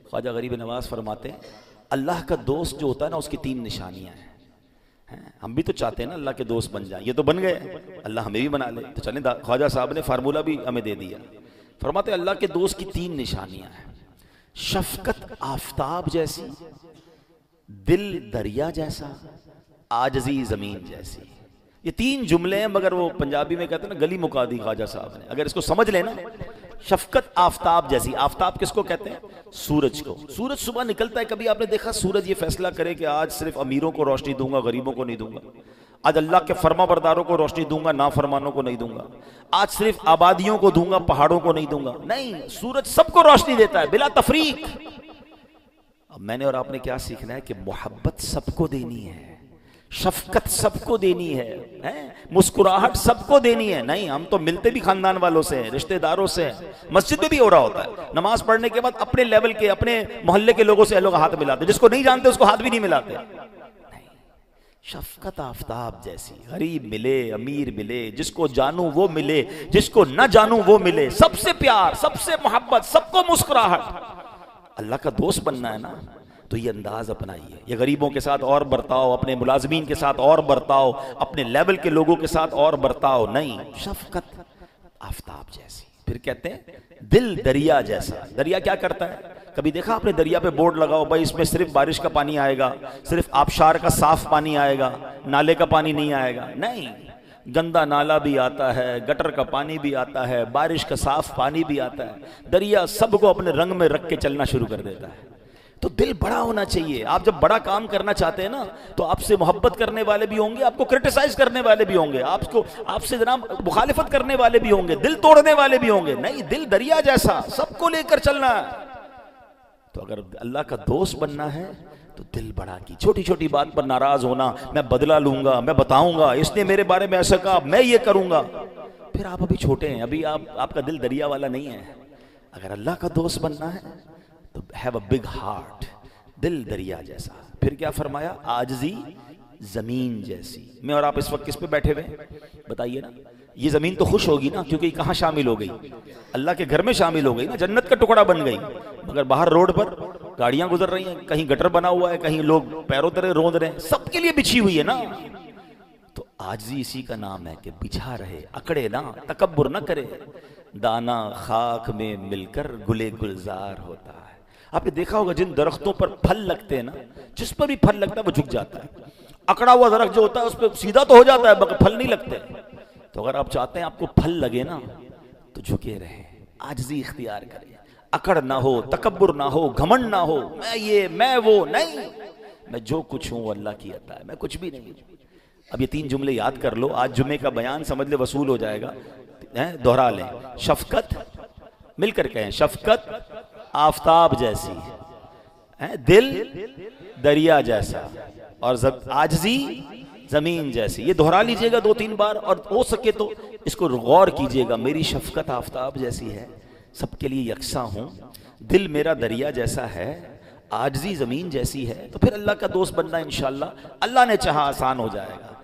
ख्वाजा गरीब नवाज फरमाते हैं अल्लाह का दोस्त जो होता है ना उसकी 3 निशानियां हैं। हम भी तो चाहते हैं ना अल्लाह के दोस्त बन जाए, ये तो बन गए, अल्लाह हमें भी बना ले। तो चलें, ख्वाजा साहब ने फार्मूला भी हमें दे दिया। फरमाते अल्लाह के दोस्त की 3 निशानियां हैं। शफकत आफताब जैसी, दिल दरिया जैसा, आजजी जमीन जैसी। ये 3 जुमले हैं, मगर वो पंजाबी में कहते हैं ना गली मुका दी ख्वाजा साहब ने। अगर इसको समझ लेना, शफकत आफताब जैसी। आफताब किसको कहते हैं? सूरज को। सूरज सुबह निकलता है, कभी आपने देखा सूरज ये फैसला करे कि आज सिर्फ अमीरों को रोशनी दूंगा, गरीबों को नहीं दूंगा। आज अल्लाह के फर्माबरदारों को रोशनी दूंगा, नाफरमानों को नहीं दूंगा। आज सिर्फ आबादियों को दूंगा, पहाड़ों को नहीं दूंगा। नहीं, सूरज सबको रोशनी देता है बिला तफरीक। अब मैंने और आपने क्या सीखना है कि मोहब्बत सबको देनी है, शफकत सबको देनी है, मुस्कुराहट सबको देनी है। नहीं, हम तो मिलते भी खानदान वालों से हैं, रिश्तेदारों से हैं। मस्जिद में भी हो रहा होता है, नमाज पढ़ने के बाद अपने लेवल के, अपने मोहल्ले के लोगों से लोग हाथ मिलाते, जिसको नहीं जानते उसको हाथ भी नहीं मिलाते। नहीं, शफकत आफताब जैसी। गरीब मिले, अमीर मिले, जिसको जानू वो मिले, जिसको न जानू वो मिले, सबसे प्यार, सबसे मोहब्बत, सबको मुस्कुराहट। अल्लाह का दोस्त बनना है ना, तो ये अंदाज अपनाइए। ये गरीबों के साथ और बर्ताओ, अपने मुलाजमीन के साथ और बर्ताओ, अपने लेवल के लोगों के साथ और बर्ताओ। नहीं, शफकत आफताब जैसी। फिर कहते हैं दिल दरिया जैसा। दरिया क्या करता है? कभी देखा आपने दरिया पे बोर्ड लगाओ भाई इसमें सिर्फ बारिश का पानी आएगा, सिर्फ आबशार का साफ पानी आएगा, नाले का पानी नहीं आएगा। नहीं, गंदा नाला भी आता है, गटर का पानी भी आता है, बारिश का साफ पानी भी आता है। दरिया सबको अपने रंग में रख के चलना शुरू कर देता है। तो दिल बड़ा होना चाहिए। आप जब बड़ा काम करना चाहते हैं ना, तो आपसे मोहब्बत करने वाले भी होंगे, आपको क्रिटिसाइज करने वाले भी होंगे, आपसे जनाब मुखालिफत करने वाले भी होंगे, दिल तोड़ने वाले भी होंगे। नहीं, दिल दरिया जैसा, सबको लेकर चलना है। तो अगर अल्लाह का दोस्त बनना है तो दिल बड़ा की। छोटी छोटी बात पर नाराज होना, मैं बदला लूंगा, मैं बताऊंगा, इसने मेरे बारे में ऐसा कहा, मैं ये करूंगा। फिर आप अभी छोटे हैं, अभी आपका दिल दरिया वाला नहीं है। अगर अल्लाह का दोस्त बनना है तो हैव अ बिग हार्ट, दिल दरिया जैसा। फिर क्या फरमाया? आजजी जमीन जैसी। मैं और आप इस वक्त किस पे बैठे हुए बताइए ना? ये जमीन तो खुश होगी ना, क्योंकि कहाँ शामिल हो गई? अल्लाह के घर में शामिल हो गई ना, जन्नत का टुकड़ा बन गई। मगर बाहर रोड पर गाड़ियां गुजर रही हैं, कहीं गटर बना हुआ है, कहीं लोग पैरों तरह रोंद रहे हैं, सबके लिए बिछी हुई है ना। तो आजजी इसी का नाम है कि बिछा रहे, अकड़े ना, तकब्बुर ना करे। दाना खाक में मिलकर गुले गुलजार होता है। आपने देखा होगा जिन दरख्तों पर फल लगते हैं ना, जिस पर भी फल लगता है वो झुक जाता है। अकड़ा हुआ दरख्त जो होता है उस पर सीधा तो हो जाता है मगर फल नहीं लगते। तो अगर आप चाहते हैं आपको फल लगे ना, तो झुके रहे, आजिज़ी इख्तियार करें। अकड़ ना हो, तकब्बुर ना हो, घमंड ना हो, मैं ये मैं वो नहीं, मैं जो कुछ हूं अल्लाह की अता है, मैं कुछ भी नहीं। अब ये 3 जुमले याद कर लो, आज जुम्मे का बयान समझ ले वसूल हो जाएगा। दोहरा लें, शफकत, मिलकर कहें, शफकत आफताब जैसी है, दिल दरिया जैसा, और आजिज़ी जमीन जैसी। ये दोहरा लीजिएगा 2-3 बार, और हो सके तो इसको गौर कीजिएगा। मेरी शफकत आफताब जैसी है, सबके लिए यकसा हूं, दिल मेरा दरिया जैसा है, आजिज़ी जमीन जैसी है। तो फिर अल्लाह का दोस्त बनना इंशाअल्लाह अल्लाह ने चाहा आसान हो जाएगा।